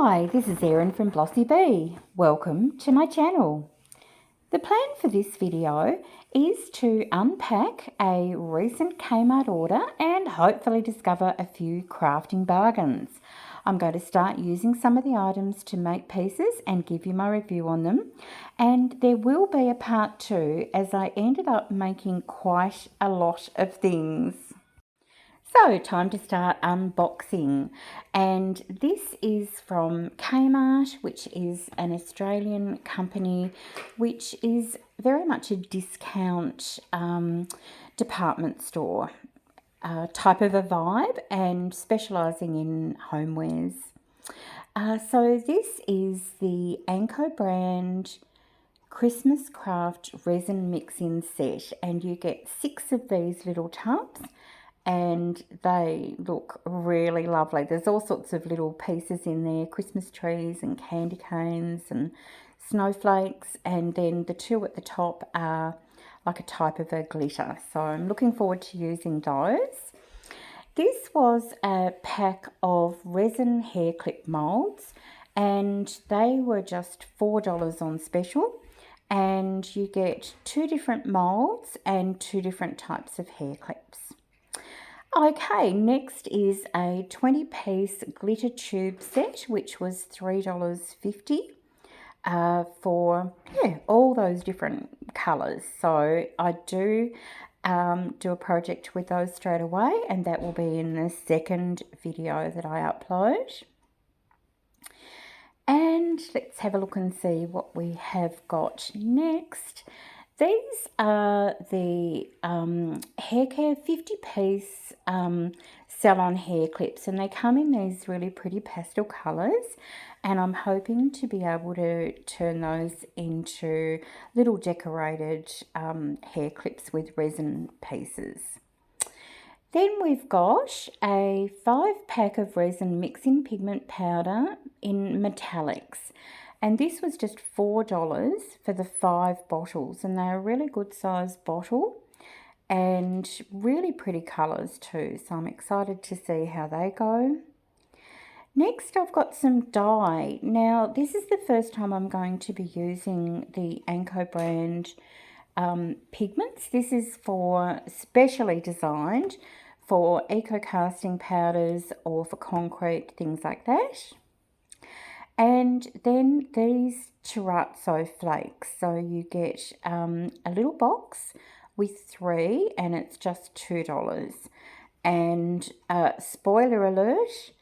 Hi, this is Erin from Blossy Bee. Welcome to my channel. The plan for this video is to unpack a recent Kmart order and hopefully discover a few crafting bargains. I'm going to start using some of the items to make pieces and give you my review on them. And there will be a part 2 as I ended up making quite a lot of things. So, time to start unboxing, and this is from Kmart, which is an Australian company which is very much a discount department store type of a vibe and specialising in homewares. So this is the ANKO brand Christmas Craft Resin Mix-In set, and you get 6 of these little tubs. And they look really lovely. There's all sorts of little pieces in there, Christmas trees and candy canes and snowflakes, and then the 2 at the top are like a type of a glitter. So I'm looking forward to using those. This was a pack of resin hair clip moulds, and they were just $4 on special, and you get 2 different moulds and 2 different types of hair clips. Okay, next is a 20-piece glitter tube set, which was $3.50 for all those different colours. So I do a project with those straight away, and that will be in the second video that I upload. And let's have a look and see what we have got next. These are the hair care 50-piece salon hair clips, and they come in these really pretty pastel colours, and I'm hoping to be able to turn those into little decorated hair clips with resin pieces. Then we've got a 5-pack of resin mix-in pigment powder in metallics. And this was just $4 for the 5 bottles, and they're a really good size bottle and really pretty colours too. So I'm excited to see how they go. Next, I've got some dye. Now, this is the first time I'm going to be using the ANKO brand pigments. This is for specially designed for eco casting powders or for concrete, things like that. And then these Terrazzo Flakes. So you get a little box with 3, and it's just $2. And spoiler alert,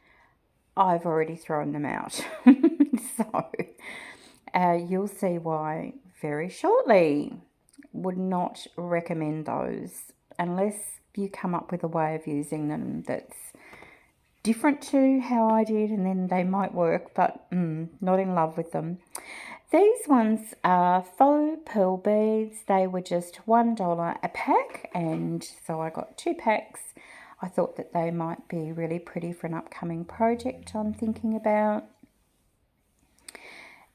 I've already thrown them out. So you'll see why very shortly. Would not recommend those unless you come up with a way of using them that's different to how I did, and then they might work, but not in love with them. These ones are faux pearl beads. They were just $1 a pack, and so I got 2 packs. I thought that they might be really pretty for an upcoming project I'm thinking about.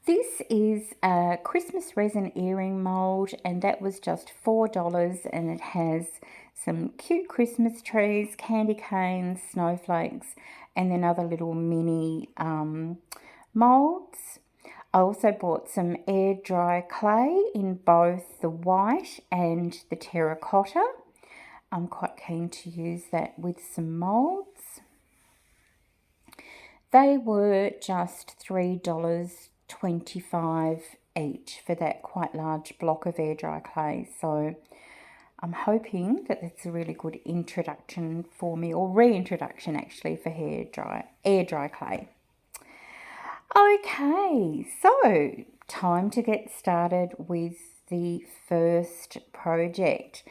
This is a Christmas resin earring mould, and that was just $4, and it has some cute Christmas trees, candy canes, snowflakes, and then other little mini moulds. I also bought some air dry clay in both the white and the terracotta. I'm quite keen to use that with some moulds. They were just $3.25 each for that quite large block of air dry clay. So I'm hoping that it's a really good introduction for me, or reintroduction actually, for air dry clay. Okay, so time to get started with the first project.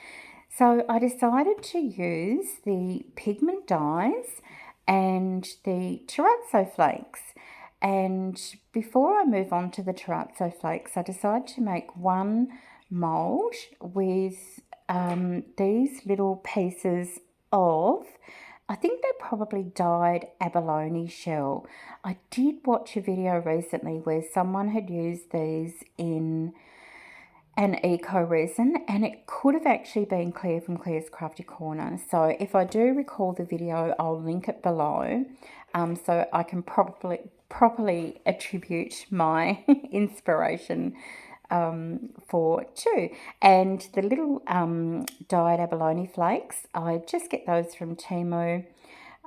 So I decided to use the pigment dyes and the Terrazzo Flakes. And before I move on to the Terrazzo Flakes, I decided to make one mould with these little pieces of, I think they're probably dyed abalone shell. I did watch a video recently where someone had used these in an eco resin, and it could have actually been Claire from Claire's Crafty Corner. So if I do recall the video, I'll link it below. so I can properly attribute my inspiration for two. And the little dyed abalone flakes, I just get those from Temu.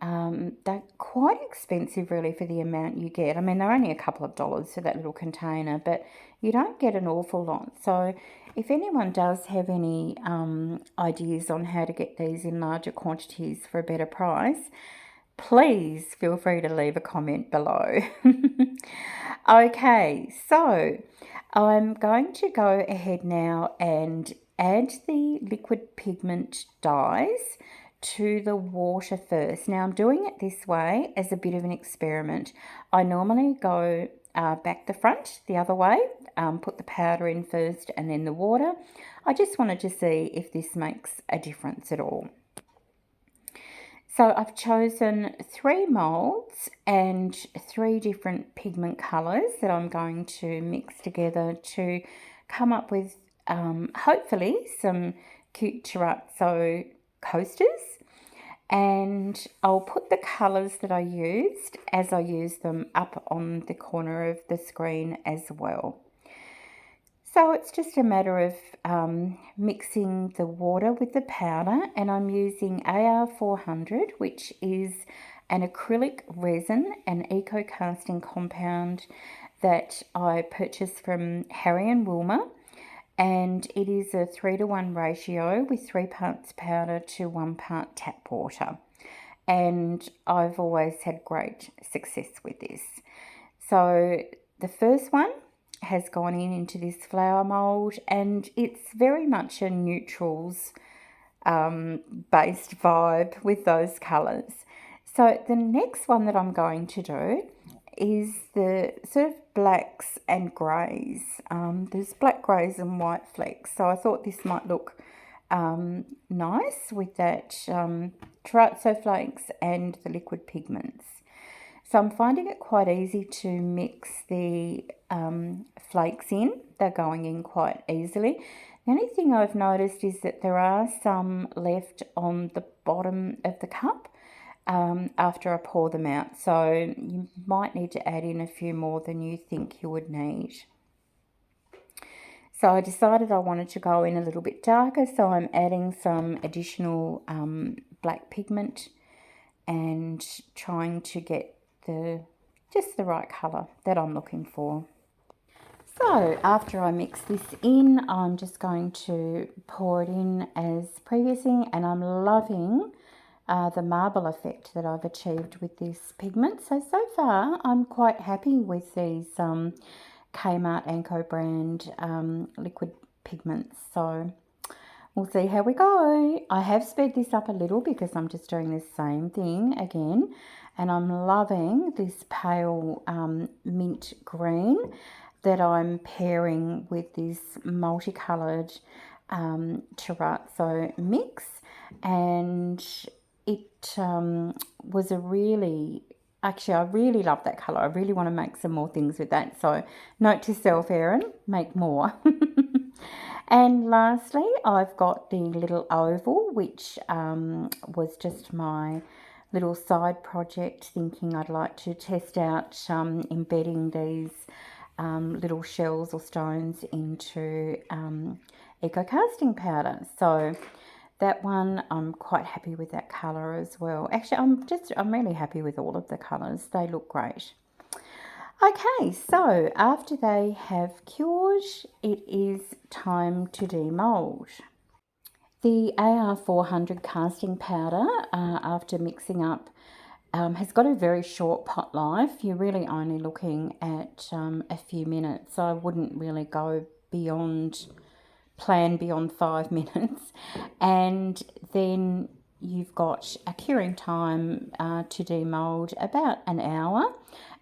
They're quite expensive really for the amount you get. I mean, they're only a couple of dollars for that little container, but you don't get an awful lot. So if anyone does have any ideas on how to get these in larger quantities for a better price, please feel free to leave a comment below. Okay, so I'm going to go ahead now and add the liquid pigment dyes to the water first. Now I'm doing it this way as a bit of an experiment. I normally go back the front the other way, put the powder in first and then the water. I just wanted to see if this makes a difference at all. So I've chosen 3 moulds and 3 different pigment colours that I'm going to mix together to come up with hopefully some cute terrazzo coasters. And I'll put the colours that I used as I use them up on the corner of the screen as well. So it's just a matter of mixing the water with the powder, and I'm using AR400, which is an acrylic resin, an eco casting compound that I purchased from Harry and Wilma, and it is a 3:1 ratio with 3 parts powder to 1 part tap water, and I've always had great success with this. So the first one has gone into this flower mould, and it's very much a neutrals based vibe with those colours. So the next one that I'm going to do is the sort of blacks and greys. There's black, greys and white flecks, so I thought this might look nice with that terrazzo flakes and the liquid pigments. So I'm finding it quite easy to mix the flakes in. They're going in quite easily. The only thing I've noticed is that there are some left on the bottom of the cup after I pour them out. So you might need to add in a few more than you think you would need. So I decided I wanted to go in a little bit darker, so I'm adding some additional black pigment and trying to get just the right colour that I'm looking for. So after I mix this in, I'm just going to pour it in as previously, and I'm loving the marble effect that I've achieved with this pigment. So far I'm quite happy with these Kmart ANKO brand liquid pigments. So we'll see how we go. I have sped this up a little because I'm just doing the same thing again. And I'm loving this pale mint green that I'm pairing with this multicoloured terrazzo mix. And it was a really, actually I really love that colour. I really want to make some more things with that. So note to self, Erin, make more. And lastly, I've got the little oval, which was just my little side project, thinking I'd like to test out embedding these little shells or stones into eco casting powder. So that one, I'm quite happy with that colour as well. Actually, I'm really happy with all of the colours. They look great. Okay, so after they have cured, it is time to demould. The AR400 casting powder, after mixing up, has got a very short pot life. You're really only looking at a few minutes. I wouldn't really go plan beyond 5 minutes. And then you've got a curing time to demould about an hour.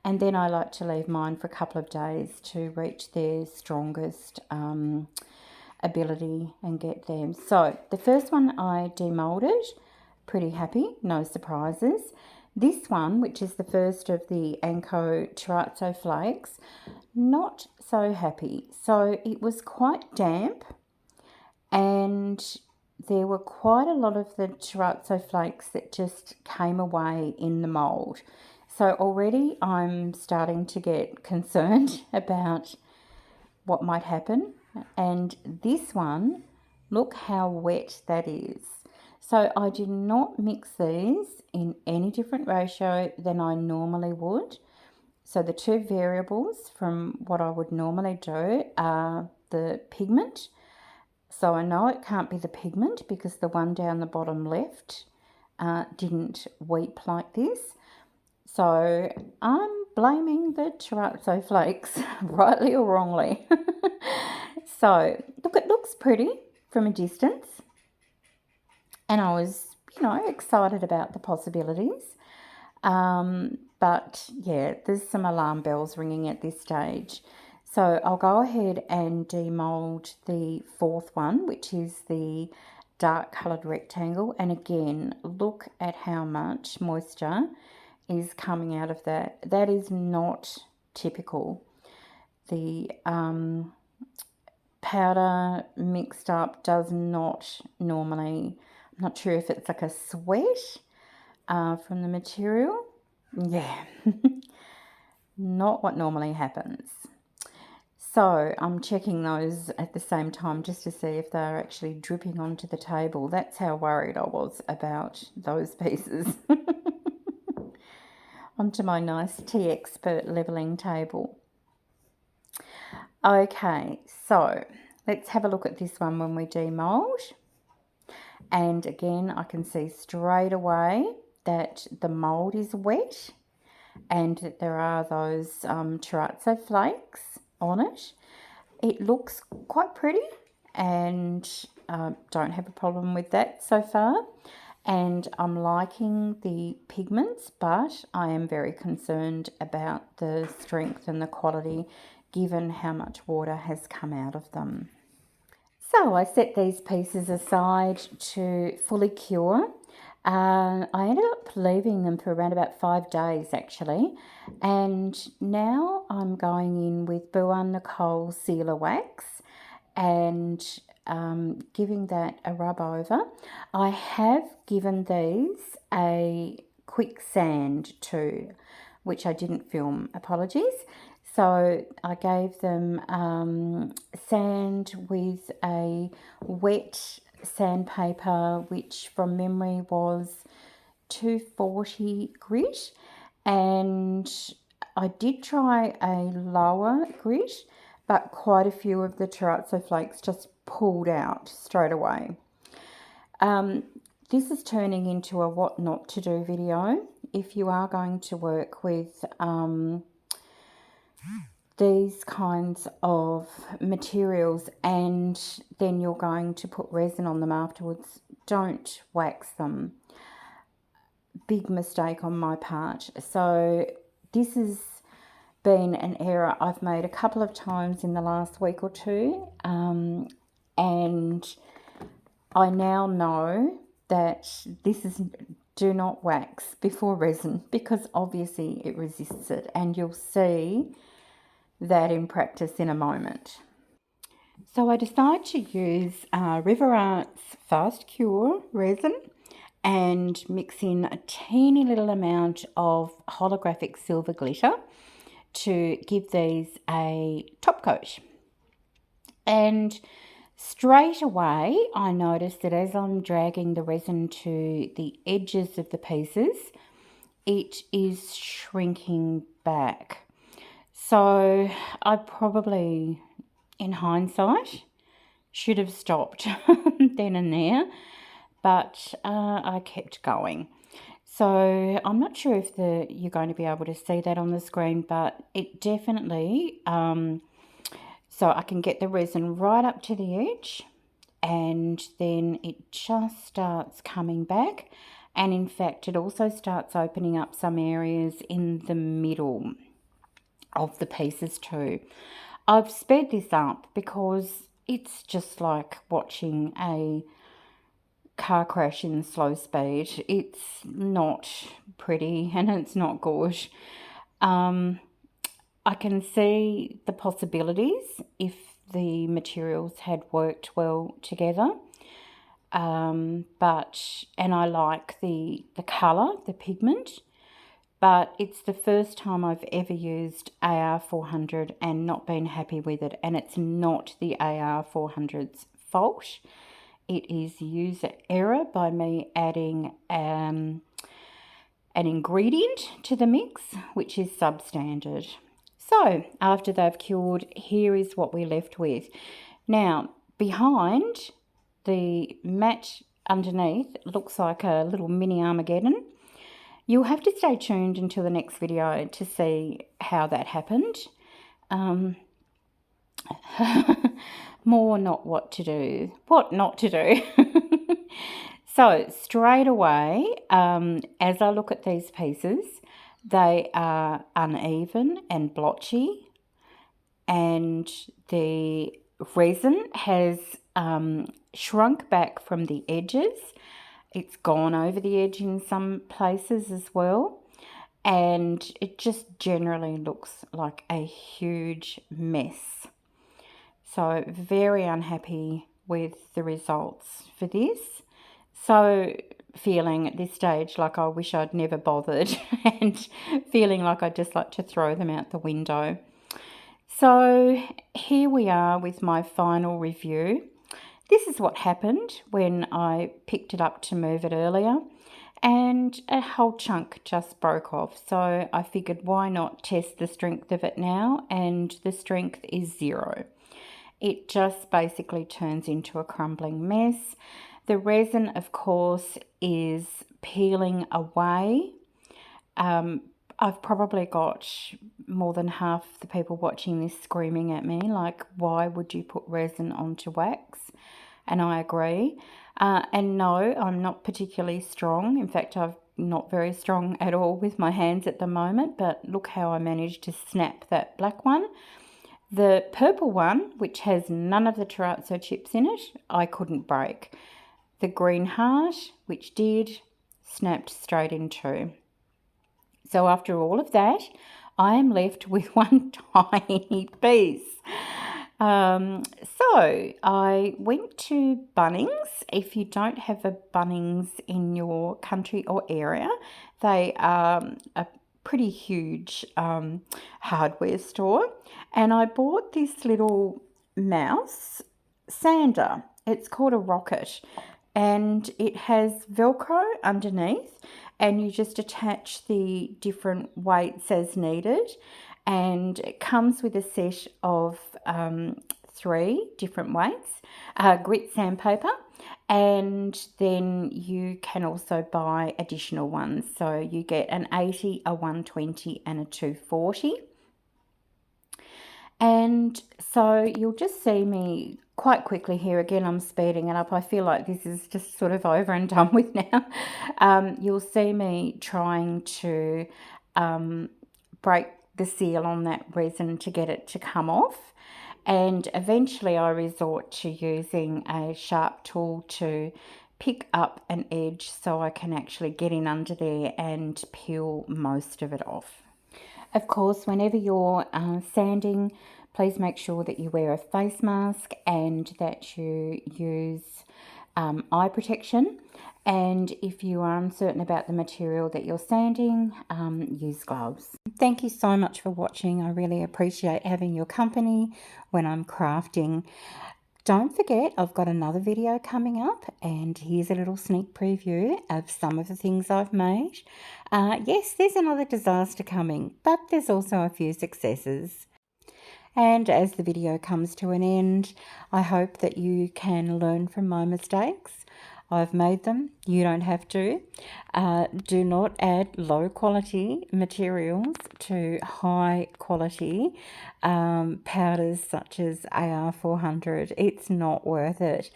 And then I like to leave mine for a couple of days to reach their strongest ability and get them. So the first one I demoulded, pretty happy, no surprises. This one, which is the first of the ANKO Terrazzo Flakes, not so happy. So it was quite damp, and there were quite a lot of the terrazzo flakes that just came away in the mould. So already I'm starting to get concerned about what might happen. And this one, look how wet that is. So I did not mix these in any different ratio than I normally would. So the two variables from what I would normally do are the pigment. So I know it can't be the pigment because the one down the bottom left didn't weep like this. So I'm blaming the Terrazzo Flakes, rightly or wrongly. So look, it looks pretty from a distance. And I was, excited about the possibilities. But yeah, there's some alarm bells ringing at this stage. So I'll go ahead and demold the fourth one, which is the dark coloured rectangle. And again, look at how much moisture is coming out of that. That is not typical. The powder mixed up does not normally, I'm not sure if it's like a sweat from the material. Yeah, not what normally happens. So I'm checking those at the same time just to see if they're actually dripping onto the table. That's how worried I was about those pieces. Onto my nice tea expert leveling table. Okay, so let's have a look at this one when we demold. And again, I can see straight away that the mould is wet and that there are those terrazzo flakes on it. It looks quite pretty and don't have a problem with that so far. And I'm liking the pigments, but I am very concerned about the strength and the quality given how much water has come out of them. So I set these pieces aside to fully cure. I ended up leaving them for around about 5 days actually, and now I'm going in with Buan Nicole Sealer Wax and giving that a rub over. I have given these a quick sand too, which I didn't film, apologies. So I gave them sand with a wet sandpaper, which from memory was 240 grit, and I did try a lower grit, but quite a few of the terrazzo flakes just pulled out straight away. This is turning into a what not to do video. If you are going to work with these kinds of materials and then you're going to put resin on them afterwards, don't wax them. Big mistake on my part. So this has been an error I've made a couple of times in the last week or two, and I now know that this is do not wax before resin because obviously it resists it, and you'll see that in practice in a moment. So I decided to use River Arts Fast Cure resin and mix in a teeny little amount of holographic silver glitter to give these a top coat. And straight away I noticed that as I'm dragging the resin to the edges of the pieces, it is shrinking back. So I probably, in hindsight, should have stopped then and there, but I kept going. So I'm not sure if you're going to be able to see that on the screen, but it definitely, so I can get the resin right up to the edge and then it just starts coming back. And in fact, it also starts opening up some areas in the middle of the pieces too. I've sped this up because it's just like watching a car crash in slow speed. It's not pretty and it's not good. I can see the possibilities if the materials had worked well together. And I like the colour, the pigment, but it's the first time I've ever used AR400 and not been happy with it, and it's not the AR400's fault. It is user error by me adding an ingredient to the mix, which is substandard. So after they've cured, here is what we're left with. Now, behind, the mat underneath looks like a little mini Armageddon. You'll have to stay tuned until the next video to see how that happened. More not what to do, what not to do. So straight away, as I look at these pieces, they are uneven and blotchy, and the resin has shrunk back from the edges. It's gone over the edge in some places as well, and it just generally looks like a huge mess. So very unhappy with the results for this. So feeling at this stage like I wish I'd never bothered, and feeling like I'd just like to throw them out the window. So here we are with my final review. This is what happened when I picked it up to move it earlier, and a whole chunk just broke off. So I figured, why not test the strength of it now? And the strength is 0. It just basically turns into a crumbling mess. The resin, of course, is peeling away. I've probably got more than half the people watching this screaming at me, like, why would you put resin onto wax? And I agree. And no, I'm not particularly strong. In fact, I'm not very strong at all with my hands at the moment, but look how I managed to snap that black one. The purple one, which has none of the terrazzo chips in it, I couldn't break. The green heart, which did, snapped straight in two. So after all of that, I am left with one tiny piece. So I went to Bunnings. If you don't have a Bunnings in your country or area, they are a pretty huge hardware store, and I bought this little mouse sander. It's called a Rocket, and it has Velcro underneath, and you just attach the different weights as needed, and it comes with a set of 3 different weights, grit sandpaper, and then you can also buy additional ones. So you get an 80, a 120 and a 240. And so you'll just see me quite quickly here. Again, I'm speeding it up. I feel like this is just sort of over and done with now. You'll see me trying to break the seal on that resin to get it to come off. And eventually I resort to using a sharp tool to pick up an edge so I can actually get in under there and peel most of it off. Of course, whenever you're sanding, please make sure that you wear a face mask and that you use eye protection. And if you are uncertain about the material that you're sanding, use gloves. Thank you so much for watching. I really appreciate having your company when I'm crafting. Don't forget, I've got another video coming up, and here's a little sneak preview of some of the things I've made. Yes, there's another disaster coming, but there's also a few successes. And as the video comes to an end, I hope that you can learn from my mistakes. I've made them. You don't have to. Do not add low quality materials to high quality powders such as AR400. It's not worth it.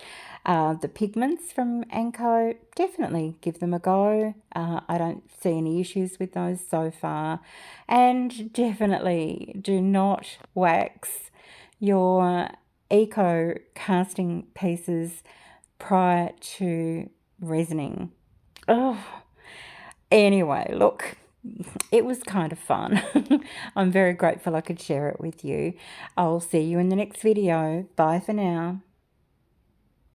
The pigments from ANKO, definitely give them a go. I don't see any issues with those so far. And definitely do not wax your eco casting pieces prior to resining. Oh, anyway, look, it was kind of fun. I'm very grateful I could share it with you. I'll see you in the next video. Bye for now.